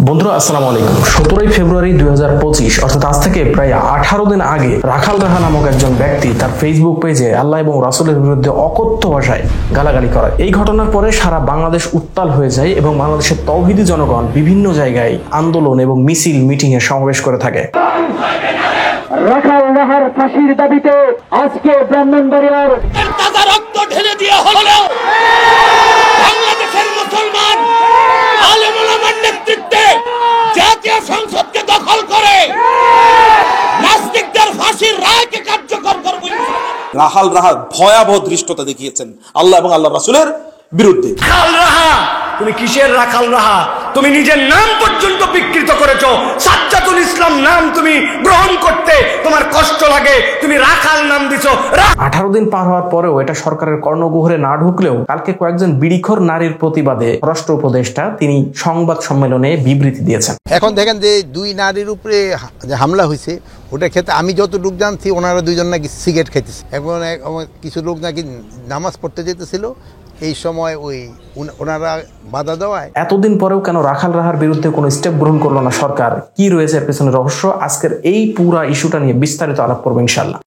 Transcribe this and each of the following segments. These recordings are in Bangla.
বন্ধুরা আসসালামু আলাইকুম। 17 ফেব্রুয়ারি 2025 অর্থাৎ আজ থেকে প্রায় 18 দিন আগে রাখাল রাহা নামক একজন ব্যক্তি তার ফেসবুক পেজে আল্লাহ এবং রাসূলের বিরুদ্ধে অকথ্য ভাষায় গালাগালি করে। এই ঘটনার পরে সারা বাংলাদেশ উত্তাল হয়ে যায় এবং বাংলাদেশের তৌহিদি জনগণ বিভিন্ন জায়গায় আন্দোলন এবং মিছিল মিটিং এ সমাবেশ করে থাকে। রাখাল রাহার ফাঁসির দাবিতে আজকে ব্রাহ্মণবাড়িয়ার তাজা রক্ত ঢেলে দিয়ে হলেও বাংলাদেশের মুসলমান আলেম ওলামার নেতৃত্বে জাতীয় সংসদকে দখল করে নাস্তিকদের ফাঁসির রায়কে কার্যকর করবে। রাখাল রাহা ভয়াবহ দৃষ্টতা দেখিয়েছেন আল্লাহ এবং আল্লাহ রাসূলের বিরুদ্ধে। রাখাল রাহা, তুমি কিসের রাখাল রাহা? তুমি নিজের নাম পর্যন্ত বিকৃত করেছো। সাজ্জাদুল ইসলাম নাম তুমি গ্রহণ করতে তোমার কষ্ট লাগে, তুমি রাখাল নাম দিছো। 18 দিন পার হওয়ার পরেও এটা সরকারের কর্ণগোহরে না ঢুকলেও কালকে কয়েকজন বিড়িখোর নারীর প্রতিবাদে রাষ্ট্র উপদেষ্টা তিনি সংবাদ সম্মেলনে বিবৃতি দিয়েছেন। এখন দেখেন যে দুই নারীর উপরে যে হামলা হয়েছে ওটা খেতে আমি যতটুক জানছি ওনারা দুইজন নাকি সিগারেট খেতেছে। এখন কিছু লোক নাকি নামাজ পড়তে যেতেছিল, এই সময় ওনারা বাধা দেওয়ায়। এতদিন পরেও কেন রাখাল রাহার বিরুদ্ধে কোনো স্টেপ গ্রহণ করলো না সরকার? কি রয়েছে এর পেছনে রহস্য? আজকের এই পুরা ইস্যুটা নিয়ে বিস্তারিত আলাপ করবো ইনশাআল্লাহ।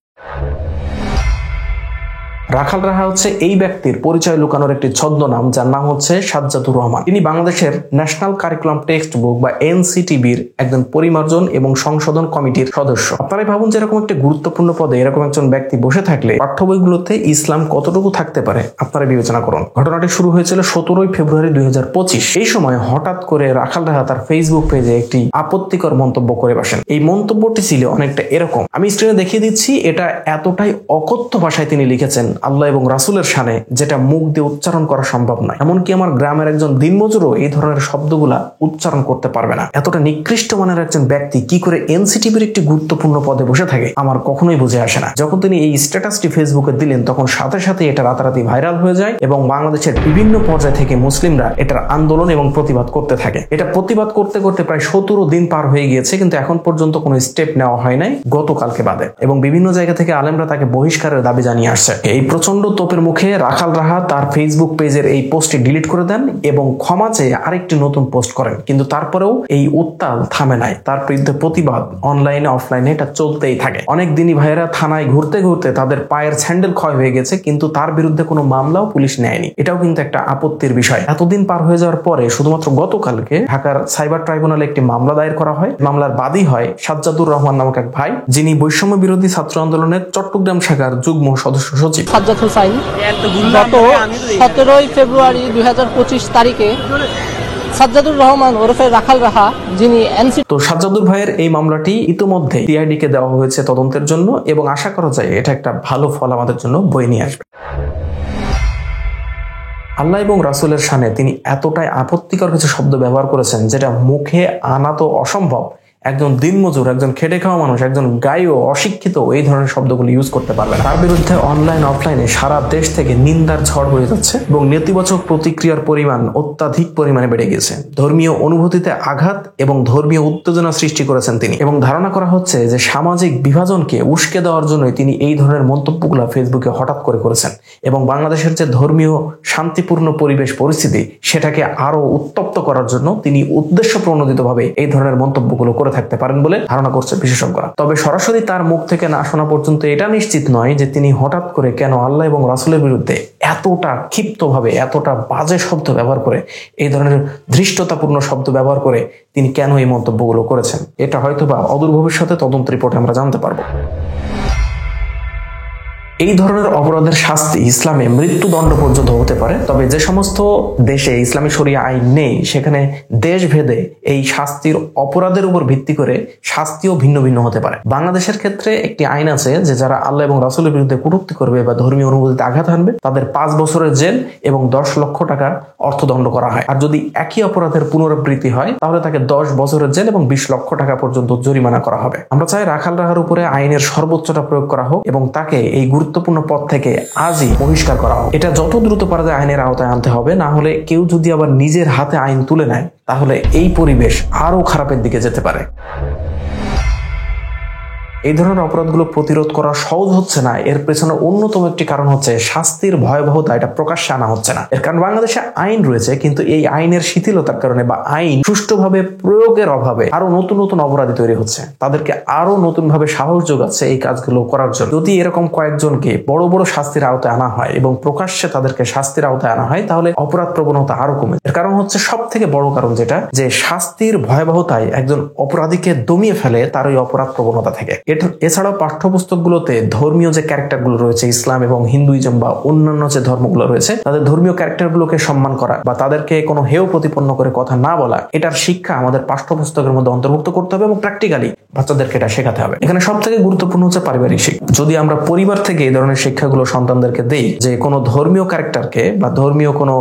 রাখাল রাহা হচ্ছে এই ব্যক্তির পরিচয় লুকানোর একটি ছদ্মনাম, যার নাম হচ্ছে সাজ্জাদুর রহমান। তিনি বাংলাদেশের ন্যাশনাল কারিকুলাম টেক্সট বুক বা এনসিটিবির একজন পরিমার্জন এবং সংশোধন কমিটির সদস্য। আপনারাই ভাবুন যে এরকম একটা গুরুত্বপূর্ণ পদে এরকম একজন ব্যক্তি বসে থাকলে পাঠ্য বইগুলোতে ইসলাম কতটুকু থাকতে পারে আপনারা বিবেচনা করুন। ঘটনাটি শুরু হয়েছিল 17 ফেব্রুয়ারি 2025। এই সময় হঠাৎ করে রাখাল রাহা তার ফেসবুক পেজে একটি আপত্তিকর মন্তব্য করে বসেন। এই মন্তব্যটি ছিল অনেকটা এরকম, আমি স্ক্রিনে দেখিয়ে দিচ্ছি। এটা এতটাই অকথ্য ভাষায় তিনি লিখেছেন আল্লাহ এবং রাসূলের শানে, যেটা মুখ দিয়ে উচ্চারণ করা সম্ভব নয়। এমনকি আমার গ্রামের একজন দিনমজুরও এই ধরনের শব্দগুলা উচ্চারণ করতে পারবে না। এতটা নিকৃষ্ট মানের একজন ব্যক্তি কি করে এনসিটিভির একটি গুরুত্বপূর্ণ পদে বসে থাকে আমার কখনোই বুঝে আসে না। যখন তিনি এই স্ট্যাটাসটি ফেসবুকে দিলেন তখন সাথে সাথে এটা রাতারাতি ভাইরাল হয়ে যায় এবং বাংলাদেশের বিভিন্ন পর্যায় থেকে মুসলিমরা এটার আন্দোলন এবং প্রতিবাদ করতে থাকে। এটা প্রতিবাদ করতে করতে প্রায় 17 দিন পার হয়ে গিয়েছে, কিন্তু এখন পর্যন্ত কোনো স্টেপ নেওয়া হয় নাই গতকালকে বাদে। এবং বিভিন্ন জায়গা থেকে আলেমরা তাকে বহিষ্কারের দাবি জানিয়ে আসছে। এই প্রচন্ড তোপের মুখে রাখাল রাহা তার ফেসবুক পেজের এই পোস্টটি ডিলিট করে দেন এবং ক্ষমা চেয়ে আরেকটি নতুন পোস্ট করেন। কিন্তু তারপরেও এই উত্তাল থামে নাই। তার বিরুদ্ধে প্রতিবাদ অনলাইনে অফলাইনে এটা চলতেই থাকে। অনেক দিনই ভাইয়েরা থানায় ঘুরতে ঘুরতে তাদের পায়ের স্যান্ডেল ক্ষয় হয়ে গেছে, কিন্তু তার বিরুদ্ধে কোনো মামলাও পুলিশ নেয়নি। এটাও কিন্তু একটা আপত্তির বিষয়। এতদিন পার হয়ে যাওয়ার পরে শুধুমাত্র গতকালকে ঢাকার সাইবার ট্রাইব্যুনালে একটি মামলা দায়ের করা হয়। মামলার বাদী হয় সাজ্জাদুর রহমান নামক এক ভাই, যিনি বৈষম্য বিরোধী ছাত্র আন্দোলনের চট্টগ্রাম শাখার যুগ্ম সদস্য সচিব। গত 17 ফেব্রুয়ারি 2025 তারিখে সাজ্জাদুর রহমান ওরফে রাখাল রাহা, যিনি তো সাজ্জাদুর ভাইয়ের এই মামলাটি ইতিমধ্যে সিআইডি কে দেওয়া হয়েছে তদন্তের জন্য এবং আশা করা যায় এটা একটা ভালো ফল আমাদের জন্য বয়ে নিয়ে আসবে। আল্লাহ এবং রাসূলের শানে তিনি এতটাই আপত্তিকর কিছু শব্দ ব্যবহার করেছেন যেটা মুখে আনা তো অসম্ভব। একজন দিনমজুর, একজন খেটে খাওয়া মানুষ, একজন গায়ও অশিক্ষিত এই ধরনের শব্দগুলো ইউজ করতে পারবে না। তার বিরুদ্ধে অনলাইন অফলাইনে সারা দেশ থেকে নিন্দার ঝড় বয়ে যাচ্ছে এবং নেতিবাচক প্রতিক্রিয়ার পরিমাণ অত্যাধিক পরিমাণে বেড়ে গেছে। ধর্মীয় অনুভূতিতে আঘাত এবং ধর্মীয় উত্তেজনা সৃষ্টি করেছেন তিনি, এবং ধারণা করা হচ্ছে যে সামাজিক বিভাজনকে উস্কে দেওয়ার জন্যই তিনি এই ধরনের মন্তব্যগুলো ফেসবুকে হঠাৎ করে করেছেন এবং বাংলাদেশের যে ধর্মীয় শান্তিপূর্ণ পরিবেশ পরিস্থিতি সেটাকে আরো উত্তপ্ত করার জন্য তিনি উদ্দেশ্য প্রণোদিতভাবে এই ধরনের মন্তব্যগুলো করে থাকতে পারেন বলে ধারণা করছে বিশেষজ্ঞরা। তবে সরাসরি তার মুখ থেকে না শোনা পর্যন্ত এটা নিশ্চিত নয় যে তিনি হঠাৎ করে কেন আল্লাহ এবং রাসূলের বিরুদ্ধে এতটা ক্ষিপ্তভাবে এতটা বাজে শব্দ ব্যবহার করে, এই ধরনের ধৃষ্টতাপূর্ণ শব্দ ব্যবহার করে তিনি কেন এই মন্তব্যগুলো করেছেন। এটা হয়তোবা অদূর ভবিষ্যতে তদন্ত রিপোর্টে আমরা জানতে পারবো। এই ধরনের অপরাধের শাস্তি ইসলামে মৃত্যুদণ্ড পর্যন্ত হতে পারে। তবে যে সমস্ত দেশে ইসলামী শরিয়া আইন নেই সেখানে দেশভেদে এই শাস্তির অপরাধের উপর ভিত্তি করে শাস্তিও ভিন্ন ভিন্ন হতে পারে। বাংলাদেশের ক্ষেত্রে একটি আইন আছে যে যারা আল্লাহ এবং রাসূলের বিরুদ্ধে কটূক্তি করবে বা ধর্মীয় অনুভূতিতে আঘাত হানবে তাদের 5 বছরের জেল এবং 10 লক্ষ টাকা অর্থদণ্ড করা হয়। আর যদি একই অপরাধের পুনরাবৃত্তি হয় তাহলে তাকে 10 বছরের জেল এবং 20 লক্ষ টাকা পর্যন্ত জরিমানা করা হবে। আমরা চাই রাখাল রাহার উপরে আইনের সর্বোচ্চটা প্রয়োগ করা হোক এবং তাকে এই গুরুত্বপূর্ণ পদ থেকে আজই বহিষ্কার করা হোক। এটা যত দ্রুত পারা যায় আইনের আওতায় আনতে হবে, না হলে কেউ যদি আবার নিজের হাতে আইন তুলে নেয় তাহলে এই পরিবেশ আরো খারাপের দিকে যেতে পারে। এই ধরনের অপরাধগুলো প্রতিরোধ করা সহজ হচ্ছে না, এর পেছনে অন্যতম একটি কারণ হচ্ছে শাস্তির ভয়াবহতা এটা প্রকাশ্যে আনা হচ্ছে না। এর কারণ বাংলাদেশে আইন রয়েছে, কিন্তু এই আইনের শিথিলতার কারণে বা আইন সুষ্ঠুভাবে প্রয়োগের অভাবে আরো নতুন নতুন অপরাধী তৈরি হচ্ছে, তাদেরকে আরো নতুন ভাবে সাহস যোগাচ্ছে এই কাজগুলো করার জন্য। যদি এরকম কয়েকজনকে বড় বড় শাস্তির আওতায় আনা হয় এবং প্রকাশ্যে তাদেরকে শাস্তির আওতায় আনা হয়, তাহলে অপরাধ প্রবণতা আরো কমে। এর কারণ হচ্ছে সব থেকে বড় কারণ যেটা, যে শাস্তির ভয়াবহতায় একজন অপরাধীকে দমিয়ে ফেলে তার ওই অপরাধ প্রবণতা থেকে। এছাড়াও পাঠ্যপুস্তকগুলোতে ধর্মীয় যে ক্যারেক্টারগুলো রয়েছে, ইসলাম এবং হিন্দুইজম বা অন্যান্য যে ধর্মগুলো রয়েছে, তাদের ধর্মীয় ক্যারেক্টারগুলোকে সম্মান করা বা তাদেরকে কোনো হেয় প্রতিপন্ন করে কথা না বলা, এটার শিক্ষা আমাদের পাঠ্যপুস্তকের মধ্যে অন্তর্ভুক্ত করতে হবে এবং প্র্যাকটিক্যালি বাচ্চাদেরকে এটা শেখাতে হবে। এখানে সব থেকে গুরুত্বপূর্ণ হচ্ছে পারিবারিক শিক্ষা। যদি আমরা পরিবার থেকে এই ধরনের শিক্ষাগুলো সন্তানদেরকে দেই, যে কোনো ধর্মীয় ক্যারেক্টারকে বা ধর্মীয় কোনো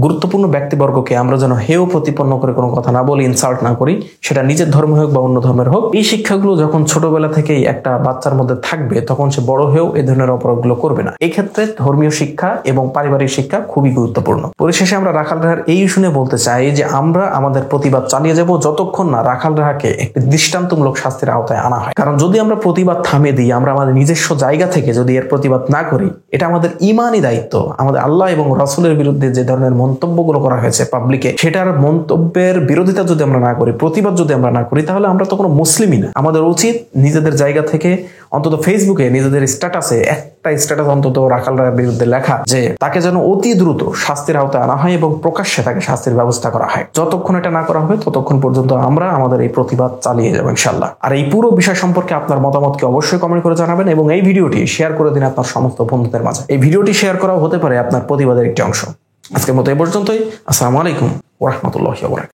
গুরুত্বপূর্ণ ব্যক্তিবর্গকে আমরা যেন হেয় প্রতিপন্ন করে কোনো কথা না বলি, ইনসাল্ট না করি, সেটা নিজের ধর্ম হোক বা অন্য ধর্মের হোক, এই শিক্ষাগুলো যখন ছোটবেলা থেকেই একটা বাচ্চার মধ্যে থাকবে, তখন সে বড় হয়েও এই ধরনের অপরাধগুলো করবে না। এই ক্ষেত্রে ধর্মীয় শিক্ষা এবং পারিবারিক শিক্ষা খুবই গুরুত্বপূর্ণ। পরিশেষে আমরা রাখাল রাহার এই শুনে বলতে চাই যে আমরা আমাদের প্রতিবাদ চালিয়ে যাব যতক্ষণ না রাখাল রাহাকে একটি দৃষ্টান্তমূলক শাস্তির আওতায় আনা হয়। কারণ যদি আমরা প্রতিবাদ থামিয়ে দিই, আমরা আমাদের নিজস্ব জায়গা থেকে যদি এর প্রতিবাদ না করি, এটা আমাদের ইমানি দায়িত্ব। আমাদের আল্লাহ এবং রাসূলের বিরুদ্ধে যে ধরনের মন্তব্যগুলো করা হয়েছে পাবলিকে, সেটার মন্তব্যের বিরোধিতা যদি আমরা না করি, প্রতিবাদ যদি আমরা না করি, তাহলে আমরা তো কোনো মুসলিমই না। আমাদের উচিত নিজেদের জায়গা থেকে অন্তত ফেসবুকে নিজেদের স্ট্যাটাসে একটা স্ট্যাটাস অন্তত রাখাল রাহার বিরুদ্ধে লেখা, যে তাকে যেন অতি দ্রুত শাস্তির আওতায় আনা হয় এবং প্রকাশ্যে তাকে শাস্তির ব্যবস্থা করা হয়। যতক্ষণ এটা না করা হবে, ততক্ষণ পর্যন্ত আমরা আমাদের এই প্রতিবাদ চালিয়ে যাবো ইনশাআল্লাহ। আর এই পুরো বিষয় সম্পর্কে আপনার মতামতকে অবশ্যই কমেন্ট করে জানাবেন এবং এই ভিডিওটি শেয়ার করে দিন আপনার সমস্ত বন্ধুদের মাঝে। এই ভিডিওটি শেয়ার করাও হতে পারে আপনার প্রতিবাদের একটি অংশ। আজকের মতো এই পর্যন্তই। আসসালামু আলাইকুম ওয়া রাহমাতুল্লাহি ওয়া বারাকাতুহু।